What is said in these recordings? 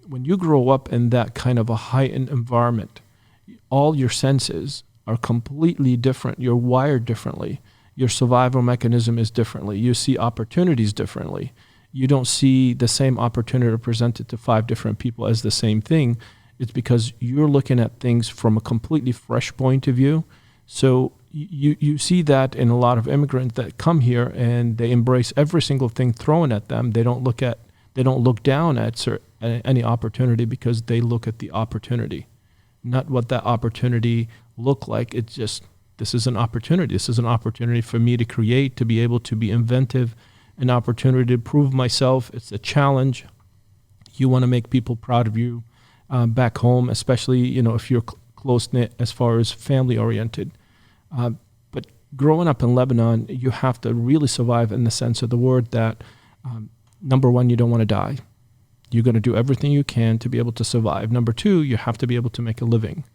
When you grow up in that kind of a heightened environment, all your senses are completely different. You're wired differently. Your survival mechanism is differently. You see opportunities differently. You don't see the same opportunity presented to 5 different people as the same thing. It's because you're looking at things from a completely fresh point of view. So you see that in a lot of immigrants that come here and they embrace every single thing thrown at them. They don't look down at any opportunity because they look at the opportunity, not what that opportunity look like. It's just, this is an opportunity. This is an opportunity for me to create, to be able to be inventive, an opportunity to prove myself. It's a challenge. You want to make people proud of you back home, especially, if you're close-knit as far as family-oriented. But growing up in Lebanon, you have to really survive in the sense of the word that, number one, you don't want to die. You're going to do everything you can to be able to survive. Number two, you have to be able to make a living.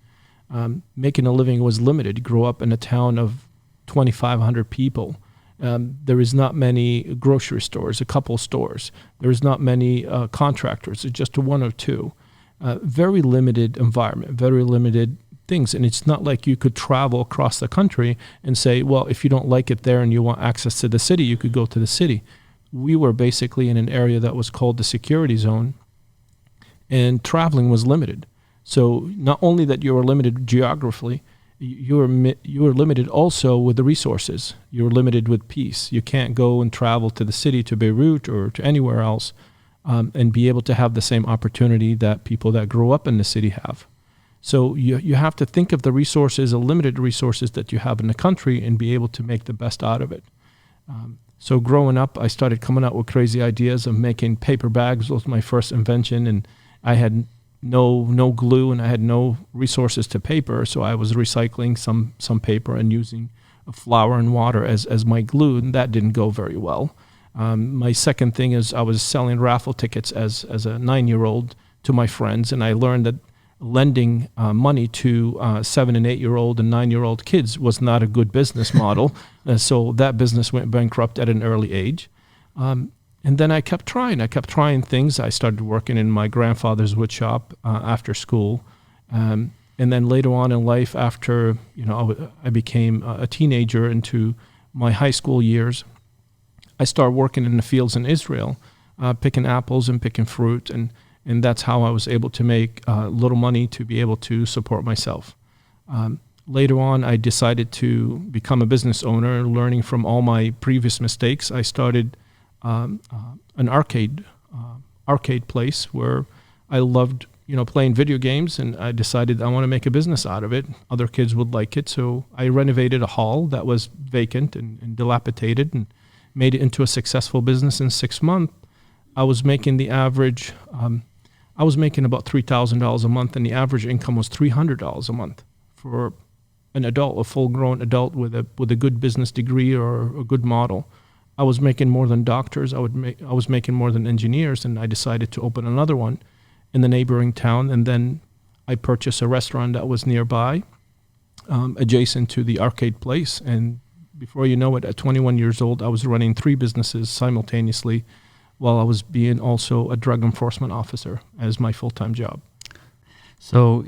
Making a living was limited. You grew up in a town of 2,500 people. There is not many grocery stores, a couple stores. There is not many contractors. It's just 1 or 2. Very limited environment, very limited things. And it's not like you could travel across the country and say, well, if you don't like it there and you want access to the city, you could go to the city. We were basically in an area that was called the security zone, and traveling was limited. So not only that you were limited geographically, you were limited also with the resources. You were limited with peace. You can't go and travel to the city, to Beirut or to anywhere else, and be able to have the same opportunity that people that grow up in the city have. So you have to think of the resources, the limited resources that you have in the country, and be able to make the best out of it. So growing up, I started coming out with crazy ideas of making paper bags. Was my first invention, and I had no glue and I had no resources to paper, so I was recycling some paper and using flour and water as my glue, and that didn't go very well. My second thing is I was selling raffle tickets as a 9-year-old to my friends, and I learned that lending money to 7 and 8-year-old and 9-year-old kids was not a good business model. So that business went bankrupt at an early age. And then I kept trying things. I started working in my grandfather's wood shop after school. And then later on in life, after I became a teenager into my high school years, I started working in the fields in Israel, picking apples and picking fruit, and that's how I was able to make little money to be able to support myself. Later on, I decided to become a business owner, learning from all my previous mistakes. I started an arcade place where I loved playing video games, and I decided I want to make a business out of it. Other kids would like it, so I renovated a hall that was vacant and dilapidated and made it into a successful business in 6 months. I was making the average, I was making about $3,000 a month, and the average income was $300 a month for an adult, a full-grown adult with a good business degree or a good model. I was making more than doctors. I was making more than engineers, and I decided to open another one in the neighboring town. And then I purchased a restaurant that was nearby, adjacent to the arcade place. And before you know it, at 21 years old, I was running 3 businesses simultaneously, while I was being also a drug enforcement officer as my full-time job. So,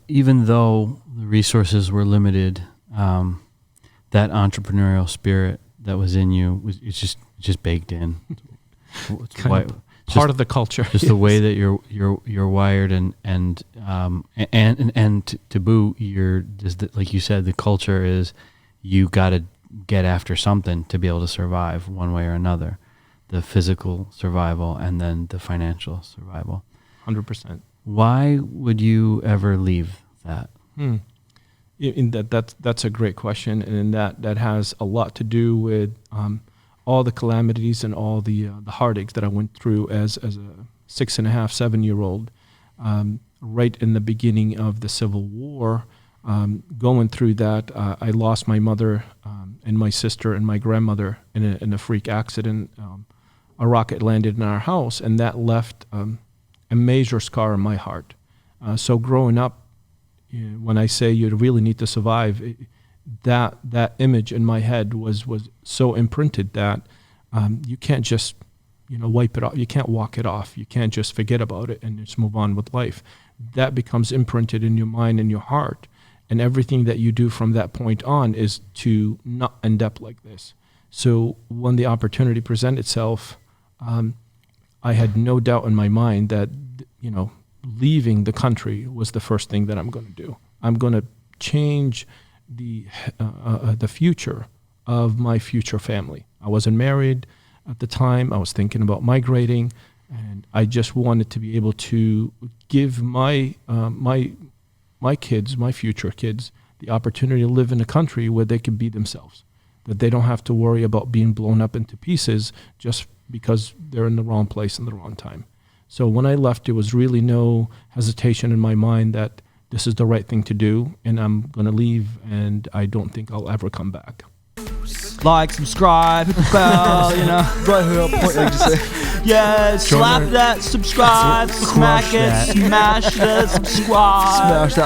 even though the resources were limited, that entrepreneurial spirit that was in you it's just baked in. It's part of the culture. Just the way that you're wired, and to boot, like you said, the culture is you got to get after something to be able to survive one way or another. The physical survival and then the financial survival. 100%. Why would you ever leave that? That's a great question, and that has a lot to do with all the calamities and all the heartaches that I went through as a 6.5, 7-year-old, right in the beginning of the Civil War. Going through that, I lost my mother and my sister and my grandmother in a freak accident. A rocket landed in our house, and that left a major scar in my heart. So growing up, when I say you really need to survive, that image in my head was so imprinted that you can't just wipe it off. You can't walk it off. You can't just forget about it and just move on with life. That becomes imprinted in your mind and your heart. And everything that you do from that point on is to not end up like this. So when the opportunity presented itself, I had no doubt in my mind that, leaving the country was the first thing that I'm going to do. I'm going to change the future of my future family. I wasn't married at the time. I was thinking about migrating, and I just wanted to be able to give my kids, my future kids, the opportunity to live in a country where they can be themselves, that they don't have to worry about being blown up into pieces just because they're in the wrong place in the wrong time. So when I left, there was really no hesitation in my mind that this is the right thing to do, and I'm going to leave, and I don't think I'll ever come back. Like, subscribe, hit the bell, Right here, point like you say. Yeah, slap that subscribe, smack it, smash the subscribe. Smash that